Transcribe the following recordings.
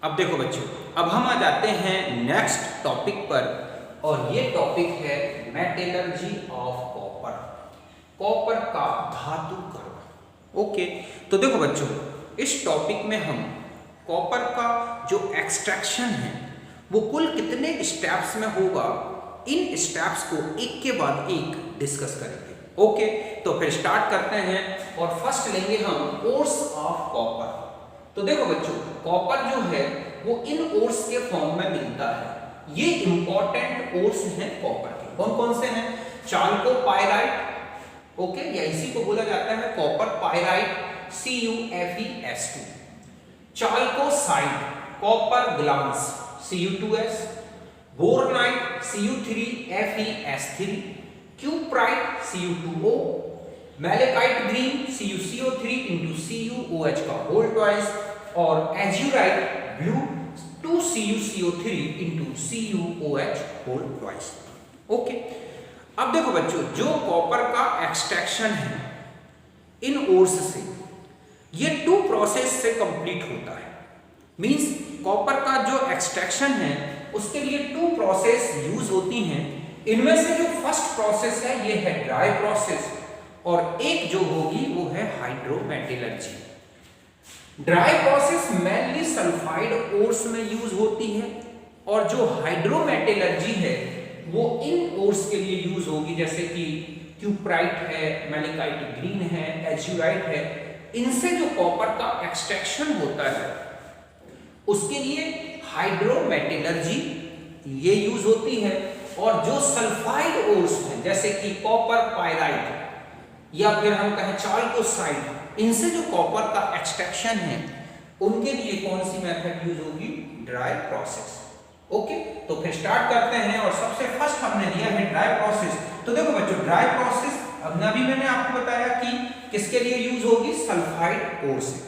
अब देखो बच्चों, अब हम आ जाते हैं नेक्स्ट टॉपिक पर और ये टॉपिक है मेटलर्जी ऑफ कॉपर, कॉपर का धातु कर्म। ओके, तो देखो बच्चों, इस टॉपिक में हम कॉपर का जो एक्सट्रैक्शन है वो कुल कितने स्टेप्स में होगा, इन स्टेप्स को एक के बाद एक डिस्कस करेंगे। ओके, तो फिर स्टार्ट करते हैं और फर्स्ट लेंगे हम ओर्स ऑफ कॉपर। तो देखो बच्चों, कॉपर जो है वो इन ओर्स के फॉर्म में मिलता है। ये इंपॉर्टेंट ओर्स हैं कॉपर के। कौन कौन से हैं? चाल्कोपाइराइट, ओके, या इसी को बोला जाता है copper pyrite, CuFeS2, chalcocite, copper glass, Cu2S, bornite, Cu3FeS3, cuprite, Cu2O, malachite green, CuCO3 into CuOH का होल ट्वाइस, और azurite blue 2CuCO3 into CuOH whole twice. Okay, अब देखो बच्चों, जो कॉपर का एक्सट्रैक्शन है इन ओर्स से, ये 2 प्रोसेस से कंप्लीट होता है। मींस कॉपर का जो एक्सट्रैक्शन है उसके लिए 2 प्रोसेस यूज होती हैं। इनमें से जो फर्स्ट प्रोसेस है ये है ड्राई प्रोसेस, और एक जो होगी वो है hydrometallurgy. Dry process mainly sulphide ores में यूज होती है, और जो हाइड्रोमेटलर्जी है वो इन ओर्स के लिए यूज होगी, जैसे कि क्यूप्राइट है, मैलेकाइट ग्रीन है, एज्यूराइट है। इनसे जो कॉपर का एक्सट्रैक्शन होता है उसके लिए हाइड्रोमेटलर्जी ये यूज होती है, और जो सल्फाइड ओर्स हैं जैसे कि कॉपर पाइराइट या फिर हम कहें चाल्कोसाइट, इनसे जो कॉपर का एक्सट्रैक्शन है उनके लिए कौन सी मेथड यूज होगी? Dry process. ओके, तो फिर स्टार्ट करते हैं, और सबसे फर्स्ट हमने लिया है ड्राई प्रोसेस। तो देखो बच्चों, ड्राई प्रोसेस अभी मैंने आपको बताया कि किसके लिए यूज होगी? सल्फाइड ओर से।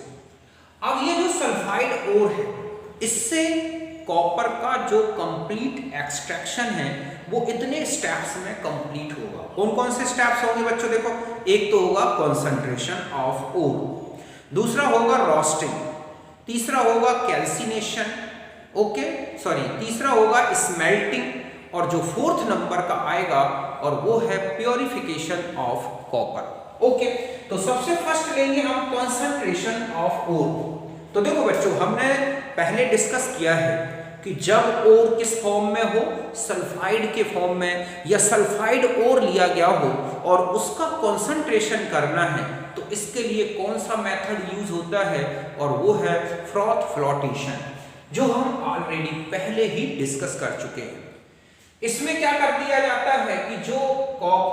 अब ये जो सल्फाइड ओर है इससे कॉपर का जो कंप्लीट एक्सट्रैक्शन है वो इतने स्टेप्स में कंप्लीट होगा। कौन कौन से स्टेप्स होंगे बच्चों? देखो, एक तो होगा कंसंट्रेशन ऑफ ओर, दूसरा होगा रोस्टिंग, तीसरा होगा कैल्सिनेशन, ओके सॉरी, तीसरा होगा स्मेल्टिंग, और जो 4th नंबर का आएगा और वो है प्योरिफिकेशन ऑफ कॉपर। ओके, तो सबसे फर्स्ट लेंगे हम कंसंट्रेशन ऑफ ओर। तो देखो बच्चों, हमने पहले डिस्कस किया है कि जब ओर किस फॉर्म में हो, सल्फाइड के फॉर्म में, या सल्फाइड ओर लिया गया हो और उसका कंसंट्रेशन करना है, तो इसके लिए कौन सा मेथड यूज होता है? और वो है फ्रॉथ फ्लोटेशन, जो हम ऑलरेडी पहले ही डिस्कस कर चुके हैं। इसमें क्या कर दिया जाता है कि जो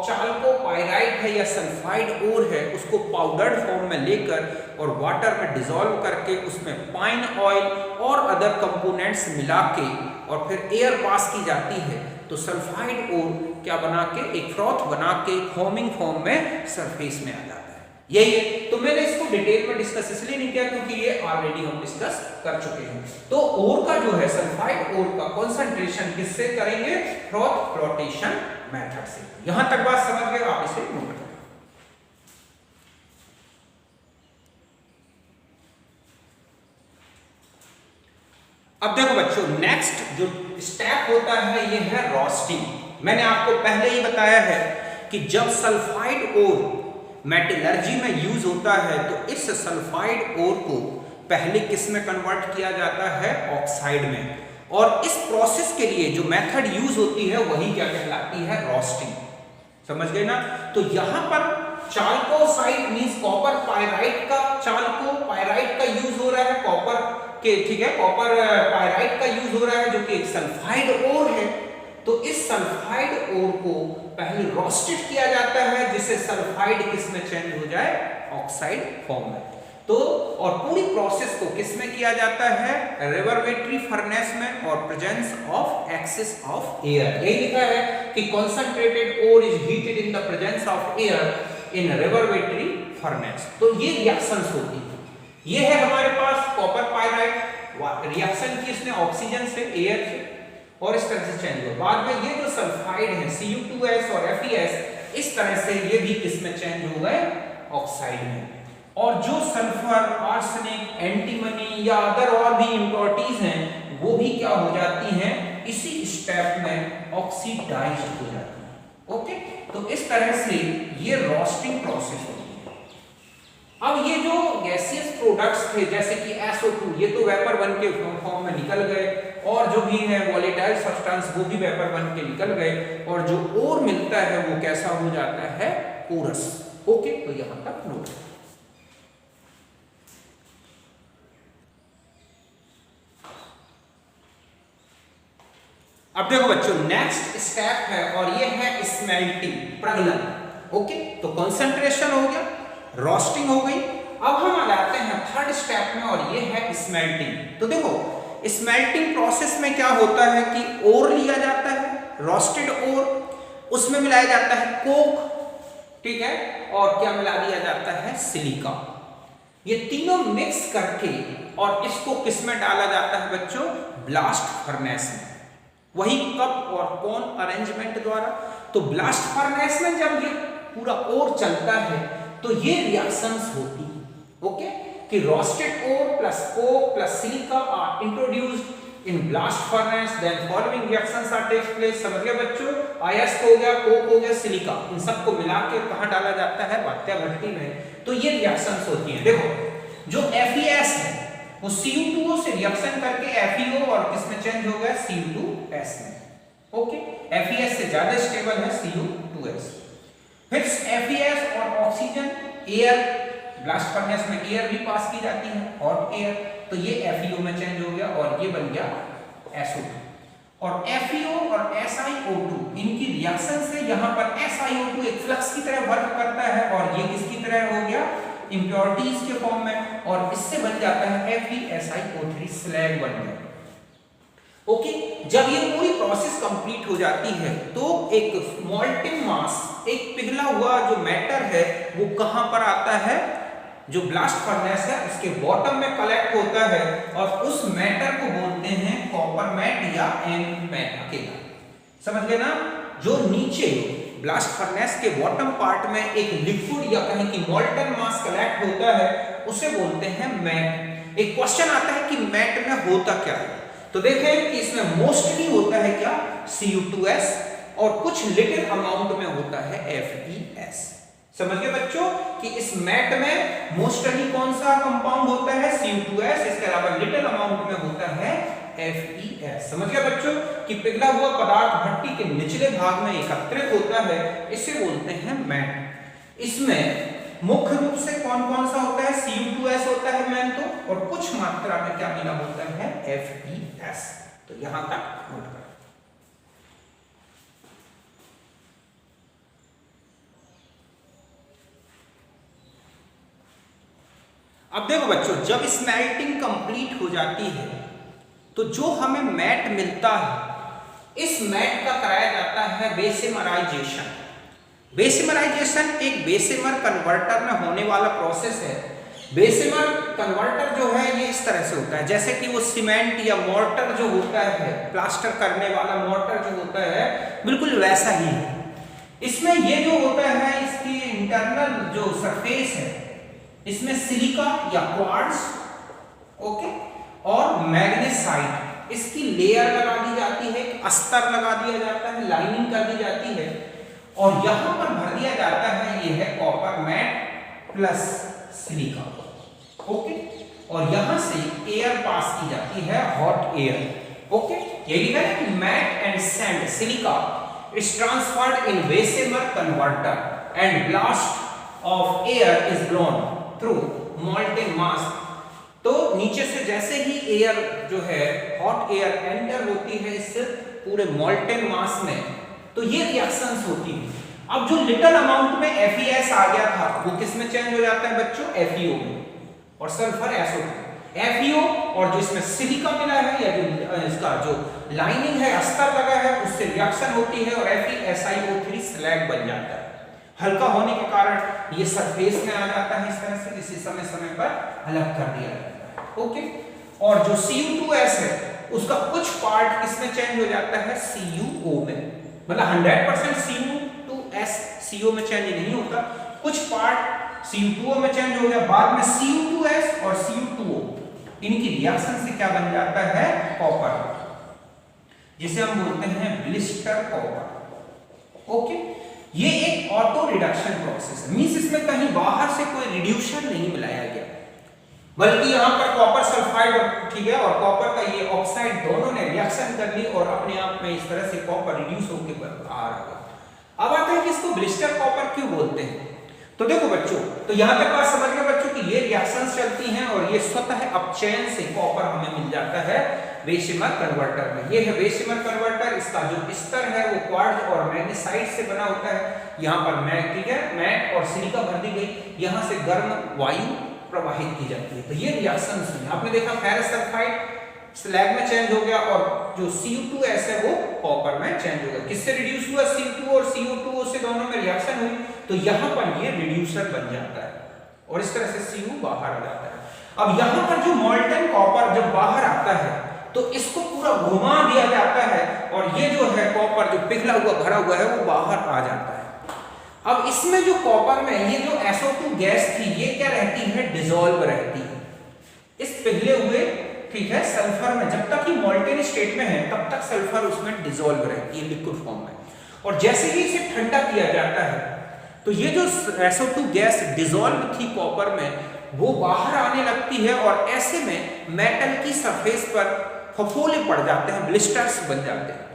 चाल्कोपाइराइट है या सल्फाइड ओर है उसको पाउडर्ड फॉर्म में लेकर और वाटर में डिसॉल्व करके उसमें पाइन ऑयल और अदर कंपोनेंट्स मिला के और फिर एयर पास की जाती है, तो सल्फाइड ओर क्या बना के, एक फ्रॉथ बना के फॉर्मिंग फॉर्म में सरफेस में आ जाता है। यही है, तो मैंने इसको डिटेल में डिस्कस इसलिए नहीं किया क्योंकि ये ऑलरेडी हम डिस्कस कर चुके हैं। तो ओर का जो है, सल्फाइड ओर का कंसंट्रेशन किससे करेंगे? फ्रॉथ फ्लोटेशन मेथड से। यहां तक बात समझ गए? आप इसे नोट करें। अब देखो बच्चों, नेक्स्ट जो स्टेप होता है ये है रोस्टिंग। मैंने आपको पहले ही बताया है कि जब सल्फाइड ओर मेटलर्जी में यूज होता है तो इस सल्फाइड ओर को पहले किस में कन्वर्ट किया जाता है? ऑक्साइड में। और इस प्रोसेस के लिए जो मेथड यूज होती है वही क्या कहलाती है? रोस्टिंग। समझ गए ना? तो यहां पर चाल्कोसाइट मींस कॉपर पाइराइट का, चाल्कोपाइराइट का यूज हो रहा है कॉपर के, ठीक है, कॉपर पाइराइट का यूज हो रहा है जो कि एक सल्फाइड ओर है। तो इस सल्फाइड ओर को पहले रोस्टेड किया जाता है जिससे सल्फाइड किस में चेंज हो जाए? ऑक्साइड फॉर्म में। तो और पूरी प्रोसेस को किस में किया जाता है? रेवर्बेटरी फर्नेस में, और presence of excess of air. यही लिखा है कि concentrated ore is heated in the presence of air in reverberatory furnace. तो ये रिएक्शंस होती है। ये है हमारे पास कॉपर पाइराइट, रिएक्शन की इसने ऑक्सीजन से, एयर से, और इस तरह से चेंज हुआ। बाद में ये जो सल्फाइड है Cu2S और Fe, इस तरह से ये भी किस में चेंज हो गए? ऑक्साइड में। और जो सल्फर, आर्सेनिक, एंटीमनी या अदर और भी इम्प्योरिटीज हैं वो भी क्या हो जाती हैं, इसी स्टेप में ऑक्सीडाइज हो जाती है। ओके, तो इस तरह से ये रोस्टिंग प्रोसेस होती है। अब ये जो गैसियस प्रोडक्ट्स थे जैसे कि SO2, ये तो वेपर बन के फॉर्म में निकल गए, और जो भी है वॉलेटाइल सब्सटेंस वो भी वेपर बन के निकल गए, और जो और मिलता है वो कैसा हो जाता है, पोरस। ओके, तो यहां तक नोट। अब देखो बच्चों, नेक्स्ट स्टेप है और ये है स्मेल्टिंग, प्रगलन। ओके, तो कंसंट्रेशन हो गया, रोस्टिंग हो गई। अब हम आ जाते हैं थर्ड स्टेप में और ये है स्मेल्टिंग। तो देखो, स्मेल्टिंग प्रोसेस में क्या होता है कि ओर लिया जाता है, रोस्टेड ओर, उसमें मिलाया जाता है कोक, ठीक है, और क्या मिला दिया जाता है, सिलिका। ये तीनों मिक्स करके और इसको किस में डाला जाता है बच्चों, ब्लास्ट फर्नेस में। वही कब और कौन अरेंजमेंट द्वारा, तो ब्लास्ट फर्नेस में जब ये पूरा ओर चलता है तो ये रिएक्शंस होती है। ओके, कि roasted ore plus coke plus silica are introduced in blast furnace, then following reactions are takes place. समझ गए बच्चों, आयस्क हो गया, कोक हो गया, सिलिका, इन सबको मिला के कहां डाला जाता है, वात्या भट्टी में। तो ये रिएक्शंस होती हैं। देखो, जो FeS है वो Cu2O से रिएक्शन करके FeO और किसमें चेंज हो गया, Cu2S में। ओके, FeS से ज्यादा स्टेबल है Cu2S। फिर FeS और ऑक्सीजन, एयर, ब्लास्ट फर्नेस में एयर भी पास की जाती है, हॉट एयर, तो ये FeO में चेंज हो गया और ये बन गया SO2। और FeO और SiO2 इनकी रिएक्शन से यहाँ पर SiO2 एक फ्लक्स की तरह वर्क करता है और ये किसकी तरह हो गया, इम्प्योरिटीज के फॉर्म में, और इससे बन जाता है FeSiO3 स्लैग बन गया। ओके, जब ये पूरी प्रोसेस कंप्लीट हो जाती है तो एक मॉल्टेन मास, एक पिघला हुआ जो मैटर है वो कहां पर आता है, जो ब्लास्ट फर्नेस है उसके बॉटम में कलेक्ट होता है, और उस मैटर को बोलते हैं कॉपर मैट या एम मैट अकेला। समझ गए ना, जो नीचे ब्लास्ट फर्नेस के बॉटम पार्ट में एक लिक्विड या कहें कि मॉल्टन मास कलेक्ट होता है उसे बोलते हैं मैट। एक क्वेश्चन आता है कि मैट में होता क्या है, तो देखें कि इसमें मोस्टली होता है क्या, Cu2S, और कुछ लिटिल अमाउंट में होता है FeS। समझ गए बच्चों कि इस मैट में मोस्टली कौन सा कंपाउंड होता है, Cu2S, इसके अलावा लिटिल अमाउंट में होता है FeS। समझ गए बच्चों कि पिघला हुआ पदार्थ भट्टी के निचले भाग में एकत्रित होता है, इसे बोलते हैं मैट। इसमें मुख्य रूप से कौन कौन सा होता है, Cu2S होता है मैन तो, और कुछ मात्रा में क्या मिला होता है, FeS। तो यहां तक नोट करें। अब देखो बच्चों, जब स्मेल्टिंग कंप्लीट हो जाती है तो जो हमें मैट मिलता है, इस मैट का कराया जाता है बेसिमराइजेशन। बेसिमराइजेशन एक बेसिमर कन्वर्टर में होने वाला प्रोसेस है। बेसिमर कन्वर्टर जो है ये इस तरह से होता है, जैसे कि वो सीमेंट या मोर्टर जो होता है, प्लास्टर करने वाला मोर्टर जो होता है, बिल्कुल वैसा ही है। इसमें ये जो होता है, इसकी इंटरनल जो सरफेस है, इसमें सिलिका या क्वार्ट्ज, ओके, और मैग्नेसाइट, इसकी लेयर लगा दी जाती है, अस्तर लगा दिया जाता है, लाइनिंग कर दी जाती है, और यहां पर भर दिया जाता है, ये है copper matte plus silica. Okay, और यहां से एयर पास की जाती है, हॉट एयर। ओके, ये लिखा है कि matte and sand silica is transferred in Bessemer converter and blast of air is blown through molten mass. तो नीचे से जैसे ही एयर जो है, हॉट एयर एंटर होती है इस पूरे मॉल्टेन मास में, तो ये रिएक्शंस होती है। अब जो लिटिल अमाउंट में FeS आ गया था वो किस में चेंज हो जाता है बच्चों, FeO में, और सल्फर SO2। FeO और जो इसमें सिलिका मिला है या जो इसका जो लाइनिंग है, अस्तर लगा है, उससे रिएक्शन होती है और FeSiO3 स्लैग बन जाता है। हल्का होने के कारण ये सरफेस में आ जाता है इस तरह से, इसे समय समय पर अलग कर दिया जाता है। ओके, और जो Cu2S है उसका कुछ पार्ट किसमें चेंज हो जाता है, CuO में। मतलब 100% Cu2S CO में चेंज नहीं होता, कुछ पार्ट Cu2O में चेंज हो गया, बाद में Cu2S और Cu2O इनकी रिएक्शन से क्या बन जाता है, कॉपर, जिसे हम बोलते हैं ब्लिस्टर कॉपर। ओके, ये एक ऑटो रिडक्शन प्रोसेस है, मींस इसमें कहीं बाहर से कोई रिड्यूसर नहीं मिलाया गया, बल्कि यहाँ पर कॉपर सल्फाइड, ठीक है, और कॉपर का ये ऑक्साइड दोनों ने रिएक्शन कर ली और अपने आप में इस तरह से कॉपर रिड्यूस होकर बाहर आ गया। अब आता है कि इसको ब्लिस्टर कॉपर क्यों बोलते हैं। तो देखो बच्चों, तो यहाँ तक बात समझ गए बच्चों कि ये रिएक्शंस चलती हैं और ये स्वतः अपचयन से कॉपर हमें मिल जाता है वेसिमर कन्वर्टर में। ये है वेसिमर कन्वर्टर, इसका जो स्तर है वो क्वार्ट्ज और मैग्नेसाइट से बना होता है। यहाँ पर ठीक है, मैट और सिलिका भर दी गई, यहाँ से गर्म वायु प्रवाहित की जाती है। तो ये रिएक्शंस हैं, आपने देखा फेरस सल्फाइड स्लैग में चेंज हो गया और जो Cu2S है वो कॉपर में चेंज हो गया। किससे रिड्यूस हुआ, Cu2 और CO2 से दोनों में रिएक्शन हुई, तो यहाँ पर ये रिड्यूसर बन जाता है और इस तरह से Cu बाहर आ जाता है। अब यहाँ पर जो मोल्टन कॉपर जब बाहर आता है तो इसको पूरा घुमा दिया जाता है और ये जो है कॉपर जो पिघला हुआ भरा हुआ है वो बाहर आ जाता है। अब इसमें जो कॉपर में ये जो SO2 गैस थी ये क्या रहती है, डिसॉल्व रहती है इस पिघले हुए, ठीक है, सल्फर में। जब तक ये मोल्टेन स्टेट में है तब तक सल्फर उसमें डिसॉल्व रहती है लिक्विड फॉर्म में, और जैसे ही इसे ठंडा किया जाता है तो ये जो SO2 गैस डिसॉल्व थी कॉपर में वो बाहर आने लगती है और ऐसे में मेटल की सरफेस पर फफोले पड़ जाते हैं, ब्लिस्टर्स बन जाते हैं।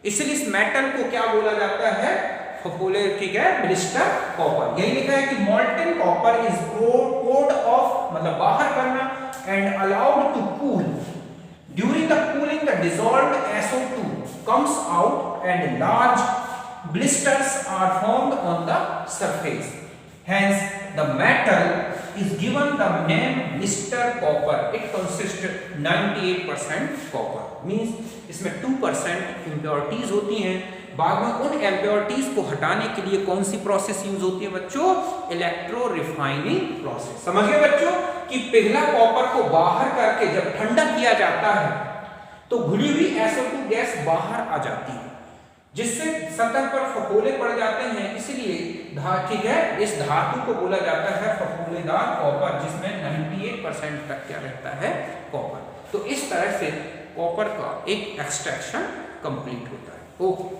इसलिए इस मेटल को क्या बोला जाता है, फफोले, ठीक है, ब्लिस्टर कॉपर। यही लिखा है कि molten copper is poured of, मतलब बाहर करना, and allowed to cool. During the cooling, the dissolved SO2 comes out and large blisters are formed on the surface. Hence, the metal is given the name blister copper. It consists 98% copper. Means इसमें 2% impurities होती हैं। बाद में उन impurities को हटाने के लिए कौन सी प्रोसेस यूज होती है बच्चों, इलेक्ट्रो रिफाइनिंग प्रोसेस। समझ गए बच्चों कि पिघला कॉपर को बाहर करके जब ठंडा किया जाता है तो घुली हुई SO2 गैस बाहर आ जाती है, जिससे सतह पर फफोले पड़ जाते हैं। इसलिए ठीक है, इस धातु को बोला जाता है फफोलेदार कॉपर, जिसमें 98% तक क्या रहता है, कॉपर। तो इस तरह से कॉपर का एक एक्सट्रैक्शन कंप्लीट होता है। ओके,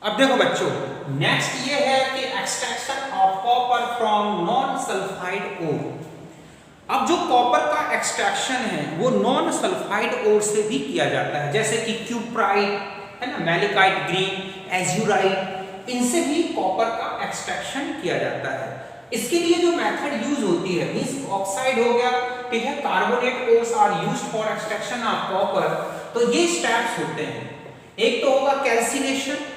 अब देखो बच्चों, नेक्स्ट ये है कि extraction of copper from non sulphide ore. अब जो कॉपर का एक्सट्रैक्शन है वो नॉन सल्फाइड ओर से भी किया जाता है, जैसे कि क्यूप्राइट है ना, मैलिकाइट ग्रीन, एज्यूराइट, इनसे भी कॉपर का एक्सट्रैक्शन किया जाता है। इसके लिए जो मेथड यूज होती है, मींस ऑक्साइड हो गया, ठीक है, carbonate ores are used for extraction of copper. तो ये स्टेप्स होते हैं। एक तो होगा कैल्सिनेशन।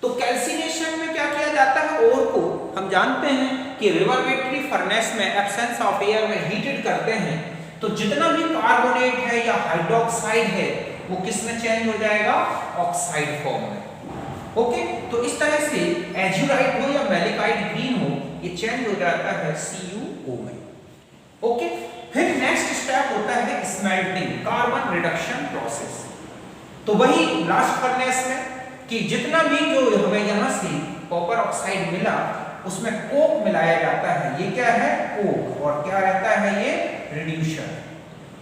तो कैल्सिनेशन में क्या किया जाता है, ओर को हम जानते हैं कि रिवर्बरेटरी फर्नेस में एब्सेंस ऑफ एयर में हीटेड करते हैं, तो जितना भी कार्बोनेट है या हाइड्रोक्साइड है वो किस में चेंज हो जाएगा, ऑक्साइड फॉर्म में। ओके, तो इस तरह से एज्यूराइट हो या मैलिकाइट ग्रीन हो, ये चेंज हो जाता है CuO में। ओके, फिर नेक्स्ट स्टेप होता है स्मेल्टिंग, कार्बन रिडक्शन प्रोसेस। तो वही लास्ट फर्नेस में कि जितना भी जो हमें यहाँ से कॉपर ऑक्साइड मिला उसमें कोक मिलाया जाता है। ये क्या है, कोक, और क्या रहता है ये, रिड्यूसर।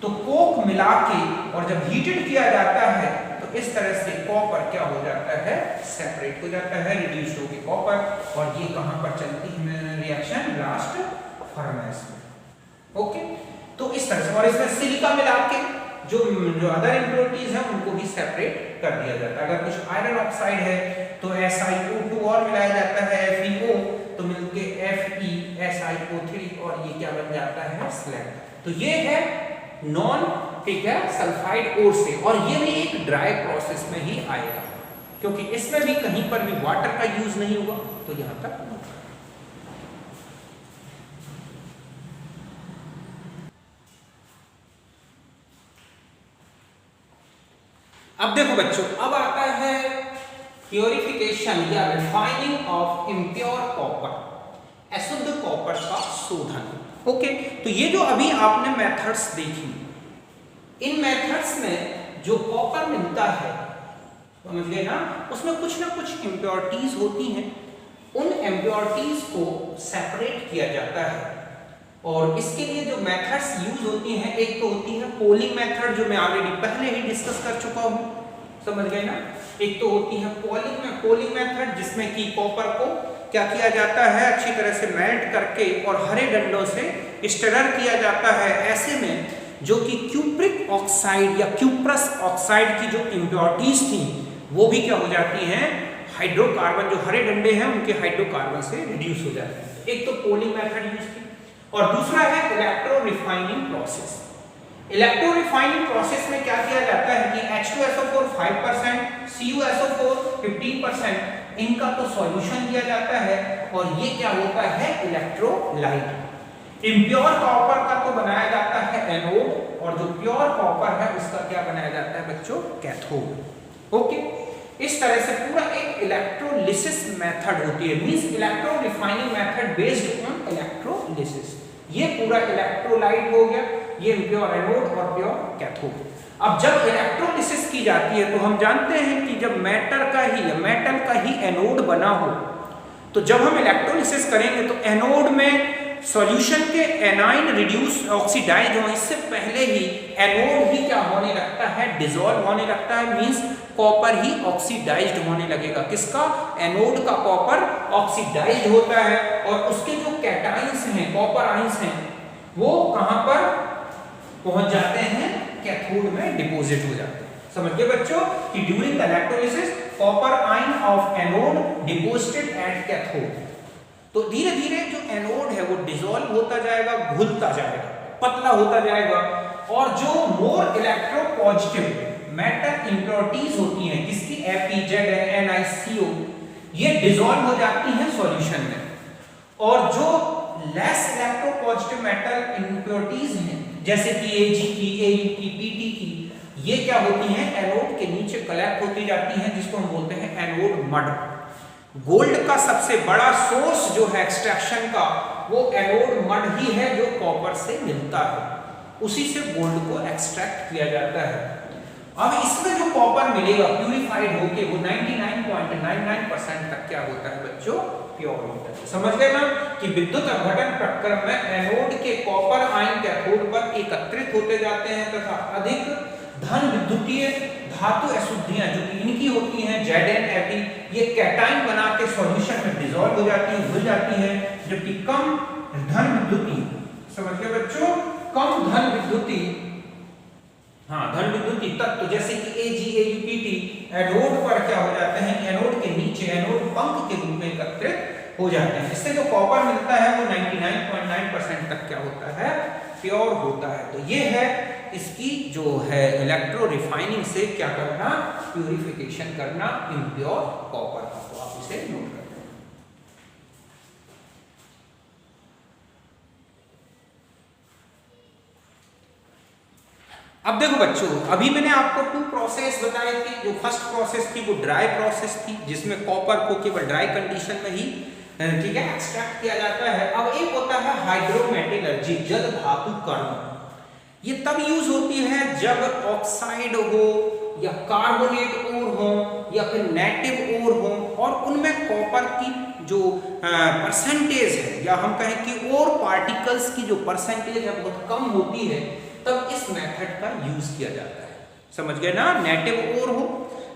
तो कोक मिला के और जब हीटेड किया जाता है तो इस तरह से कॉपर क्या हो जाता है, सेपरेट हो जाता है, रिड्यूस होकर कॉपर। और ये कहाँ पर चलती है रिएक्शन, लास्ट फर्नेस में। ओके, तो इस तरह से, और इसमें सिलिका मिला के जो अदर इम्प्योरिटीज हैं उनको भी सेपरेट कर दिया जाता है। अगर कुछ आयरन ऑक्साइड है तो SiO2 और मिलाया जाता है, FeO, तो मिलके FeSiO3, और ये क्या बन जाता है, स्लैग। तो ये है नॉन, ठीक है, सल्फाइड ओर से, और ये भी एक ड्राई प्रोसेस में ही आएगा क्योंकि इसमें भी कहीं पर भी वाटर का यूज नहीं हुआ, तो यहां तक नहीं। अब देखो बच्चों, अब आता है प्योरिफिकेशन या रिफाइनिंग ऑफ इम्प्योर कॉपर, अशुद्ध कॉपर का शोधन। ओके, तो ये जो अभी आपने मेथड्स देखी, इन मेथड्स में जो कॉपर मिलता है समझ गए ना। उसमें कुछ ना कुछ इम्प्योरिटीज होती हैं, उन इम्प्योरिटीज को सेपरेट किया जाता है और इसके लिए जो मेथड्स यूज होती हैं, एक तो होती है पोलिंग मेथड जो मैं ऑलरेडी पहले ही डिस्कस कर चुका हूं, समझ गए ना। एक तो होती है पोलिंग मेथड जिसमें कि कॉपर को क्या किया जाता है, अच्छी तरह से मेल्ट करके और हरे डंडों से स्टिरर किया जाता है। ऐसे में जो कि क्यूप्रिक ऑक्साइड या क्यूप्रस ऑक्साइड की जो इम्प्योरिटीज थी वो भी क्या हो जाती हैं, हाइड्रोकार्बन जो हरे डंडे हैं उनके हाइड्रोकार्बन से रिड्यूस हो जाते हैं। एक तो पोलिंग मेथड यूज की और दूसरा है electro refining process. Electro refining process में क्या किया जाता है कि H2SO4 5%, CuSO4 15%, इनका तो सॉल्यूशन दिया जाता है और ये क्या होता है, इलेक्ट्रोलाइट। इम्प्योर कॉपर का तो बनाया जाता है एनोड और जो प्योर कॉपर है उसका क्या बनाया जाता है बच्चों, कैथोड। ओके, इस तरह से पूरा एक इलेक्ट्रोलिसिस मेथड होती है, means electro refining method based on electrolysis. ये पूरा इलेक्ट्रोलाइट हो गया, ये प्योर एनोड और प्योर कैथोड। अब जब इलेक्ट्रोलिसिस की जाती है तो हम जानते हैं कि जब मेटल का ही एनोड बना हो तो जब हम इलेक्ट्रोलिसिस करेंगे तो एनोड में सॉल्यूशन के एनाइन रिड्यूस ऑक्सीडाइज हो, इससे पहले ही एनोड ही क्या होने लगता है, डिसॉल्व होने लगता है, मींस कॉपर ही ऑक्सीडाइज्ड होने लगेगा। किसका, एनोड का कॉपर ऑक्सीडाइज्ड होता है और उसके जो कैटाइंस हैं, कॉपर आइंस हैं, वो कहां पर पहुंच जाते हैं, कैथोड में डिपॉजिट हो जाते हैं। समझ गए बच्चों कि during the electrolysis copper ion of anode deposited at cathode. तो धीरे धीरे जो एनोड है वो डिसॉल्व होता जाएगा, घुलता जाएगा, पतला होता जाएगा और जो मोर इलेक्ट्रो पॉजिटिव मेटल इंप्योरिटीज होती हैं, जिसकी Fe, NiCO, ये डिसॉल्व हो जाती हैं सॉल्यूशन में और जो less electro positive metal impurities हैं जैसे कि Ag की, Au की, Pt की, ये क्या होती हैं, एनोड के नीचे कलेक्ट होती जाती हैं, जिसको हम बोलते हैं एनोड मड। गोल्ड का सबसे बड़ा सोर्स जो है एक्सट्रैक्शन का वो एनोड मड ही है जो कॉपर से मिलता है, उसी से गोल्ड को एक्सट्रैक्ट किया जाता है। अब इसमें जो कॉपर मिलेगा प्यूरिफाइड होके वो 99.99% तक क्या होता है बच्चों, प्योर होता है। समझ गए ना कि विद्युत अपघटन प्रक्रम में एनोड के कॉपर आयन कैथोड पर एकत्रित होते जाते हैं तथा अधिक धन विद्युतीय धातु अशुद्धियां जो इनकी होती हैं Zn, Fe, ये कैटाइन बना के सॉल्यूशन में डिसॉल्व हो जाती है, घुल जाती है, जबकि कम धन विद्युतीय, समझ गए बच्चों, कम धन विद्युतीय, धन विद्युतीय तत्व जैसे कि Ag, Au, Pt एनोड पर क्या हो जाते हैं, एनोड के नीचे एनोड पंख के रूप में एकत्रित हो जाते हैं। इससे जो कॉपर मिलता है वो 99.9% तक क्या होता है, प्योर होता है। तो ये है इसकी जो है इलेक्ट्रो रिफाइनिंग से क्या करना, प्यूरिफिकेशन करना इम्प्योर कॉपर का। तो आप इसे नोट कर लें। अब देखो बच्चों, अभी मैंने आपको 2 प्रोसेस बताए थे। जो फर्स्ट प्रोसेस थी वो ड्राई प्रोसेस थी जिसमें कॉपर को केवल ड्राई कंडीशन में ही ठीक है एक्सट्रैक्ट किया जाता है। अब एक होता है हाइड्रोमेटलर्जी, जल धातुकरण। ये तब यूज होती है जब ऑक्साइड हो या कार्बोनेट ओर हो या फिर नेटिव ओर हो और उनमें कॉपर की जो परसेंटेज है या हम कहें कि ओर पार्टिकल्स की जो परसेंटेज है बहुत कम होती है, तब इस मेथड का यूज किया जाता है। समझ गए ना, नेटिव ओर हो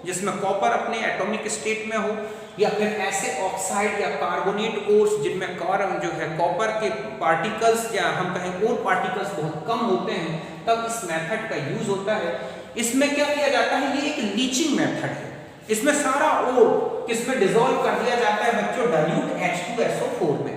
जिसमें कॉपर अपने एटॉमिक स्टेट में हो या फिर ऐसे ऑक्साइड या कार्बोनेट ओर्स जिनमें कार्बन जो है कॉपर के पार्टिकल्स या हम कहें ओर पार्टिकल्स बहुत कम होते हैं, तब इस मेथड का यूज होता है। इसमें क्या किया जाता है, ये एक लीचिंग मेथड है। इसमें सारा ओर किसमें डिसॉल्व कर दिया जाता है बच्चों, डाइल्यूट H2SO4 में।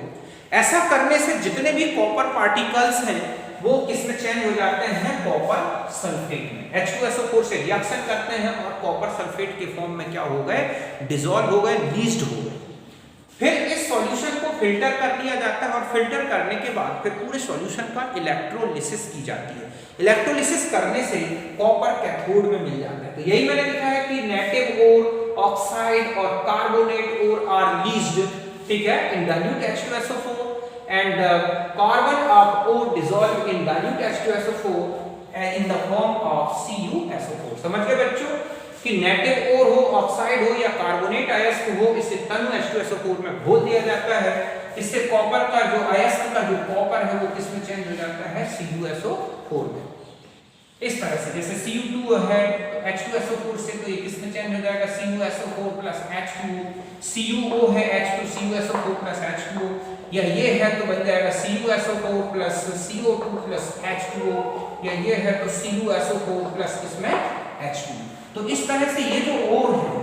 ऐसा करने से जितने भी कॉपर पार्टिकल्स हैं वो किसमें चेंज हो जाते हैं, कॉपर सल्फेट में। H2SO4 से रिएक्शन करते हैं और कॉपर सल्फेट के फॉर्म में क्या हो गए, डिसॉल्व हो गए, लीच्ड हो गए। फिर इस सॉल्यूशन को फिल्टर कर लिया जाता है और फिल्टर करने के बाद फिर पूरे सॉल्यूशन का इलेक्ट्रोलिसिस की जाती है। इलेक्ट्रोलिसिस करने से कॉपर कैथोड में मिल जाता है। तो यही मैंने लिखा है कि नेटिव ओर, ऑक्साइड और कार्बोनेट ओर आर लीच्ड, ठीक है, इन dilute H2SO4 and carbon of ore dissolved in dilute H2SO4 in the form of CuSO4। समझ गए बच्चों, कि नेटिव ओर हो, ऑक्साइड हो या कार्बोनेट अयस्क हो, इसे तनु H2SO4 में घोल दिया जाता है। इससे कॉपर का जो अयस्क का जो कॉपर है वो किसमें चेंज हो जाता है, CuSO4 में। इस तरह से जैसे Cu2 है H2SO4 से, तो ये किसमें चेंज हो जाएगा, CuSO4 प्लस H2O। CuO है H2CuSO4 प्लस H2O, या ये है तो बन जाएगा CuSO4 plus CO2 plus H2O, या ये है तो CuSO4 प्लस इसमें H2O। तो इस तरह से ये जो ओर है,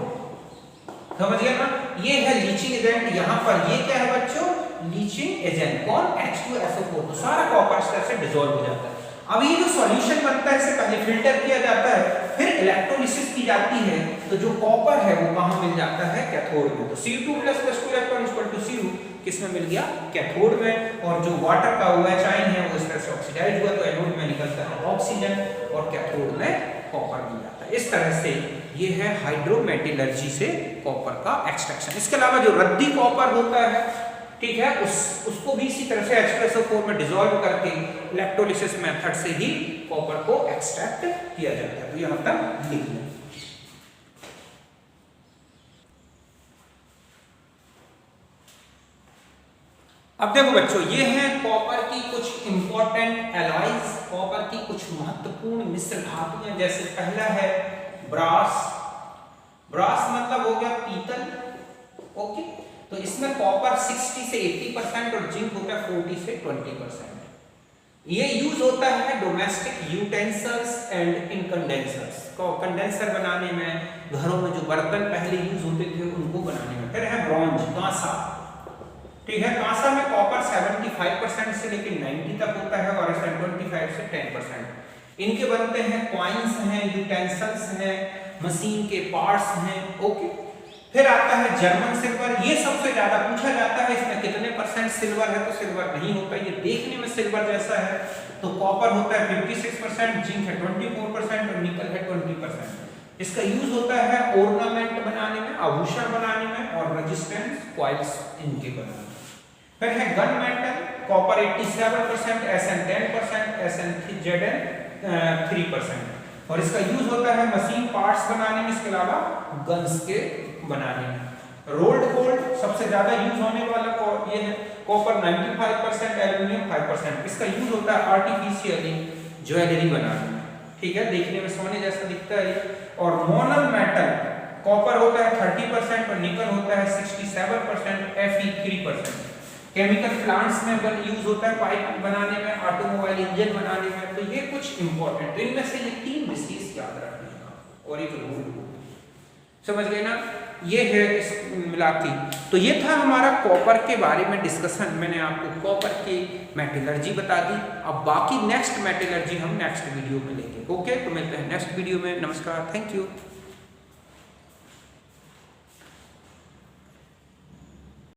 समझ गया ना, ये है लीचिंग एजेंट। यहाँ पर ये क्या है बच्चों, लीचिंग एजेंट, कौन, H2SO4। तो सारा कॉपर इस तरह से डिसॉल्व हो जाता है। अब ये जो सॉल्यूशन बनता है इसे पहले फिल्टर किया जाता है, फिर इलेक्ट्रोलिसिस की जाती है, तो जो कॉपर है वो कहाँ मिल जाता है, कैथोड में। तो Cu2 + 2 electron equal to Cu किसमें मिल गया, कैथोड में। और जो वाटर का OH आयन है वो इस तरह से ऑक्सीडाइज हुआ तो एनोड में निकलता है ऑक्सीजन और कैथोड में कॉपर मिल जाता है। इस तरह से ये है हाइड्रोमेटलर्जी से कॉपर का एक्सट्रैक्शन। इसके अलावा जो रद्दी कॉपर होता है, ठीक है, उसको भी इसी तरह से H2SO4 में डिसॉल्व करके इलेक्ट्रोलिसिस मेथड से ही कॉपर को एक्सट्रैक्ट किया जाता है। तो यहां तक लिख लें। अब देखो बच्चों, ये हैं कॉपर की कुछ इंपॉर्टेंट एलॉयज, कॉपर की कुछ महत्वपूर्ण मिश्र धातुएं। जैसे पहला है ब्रास। ब्रास मतलब हो गया पीतल, ओके। तो इसमें कॉपर 60 से 80% और जिंक होता है 40 से 20%। ये यूज होता है डोमेस्टिक यूटेंसिल्स एंड इनकंडेंसर्स को, कंडेंसर बनाने में, घरों में जो बर्तन पहले यूज होते थे उनको बनाने में। फिर है ब्रॉन्ज, कांसा, ठीक है। कांसा में कॉपर 75% से लेकर 90 तक होता है और इसमें 25 से 10%। इनके बनते हैं कॉइन्स हैं, यूटेंसिल्स हैं, मशीन के पार्ट्स हैं, ओके। फिर आता है जर्मन सिल्वर। ये सबसे ज्यादा पूछा जाता है, इसमें कितने % सिल्वर है, तो सिल्वर नहीं होता, ये देखने में सिल्वर जैसा है। तो कॉपर होता है 56%, जिंक है 24% और निकल है 20%। इसका यूज होता है ऑर्नामेंट बनाने में, आभूषण बनाने में और रेजिस्टेंस कॉइल्स इनके बनाने में। फिर है gun metal, copper 87%, Sn 10%, Zn 3%। और इसका यूज होता है मशीन पार्ट्स बनाने में, इसके अलावा गन्स के बनाने में। रोल्ड गोल्ड सबसे ज्यादा यूज होने वाला ये है, कॉपर 95%, एल्यूमिनियम 5%। इसका यूज होता है आर्टिफिशियली ज्वेलरी बनाने में, ठीक है, देखने में सोने जैसा दिखता है। और मोनल मेटल, कॉपर होता है 30% और निकल होता है 67%, Fe 3%। केमिकल प्लांट्स में यूज होता है पाइप बनाने में, ऑटोमोबाइल इंजन बनाने में। तो ये कुछ इंपॉर्टेंट, तो इनमें से ये 3 विशेष याद रखने का। और एक रोल्ड गोल्ड, समझ गए ना, ये है इस मिलाती। तो ये था हमारा कॉपर के बारे में डिस्कशन। मैंने आपको कॉपर की मेटलर्जी बता दी। अब बाकी नेक्स्ट मेटलर्जी हम नेक्स्ट वीडियो में लेंगे, ओके। तो मिलते हैं नेक्स्ट वीडियो में। नमस्कार, थैंक यू।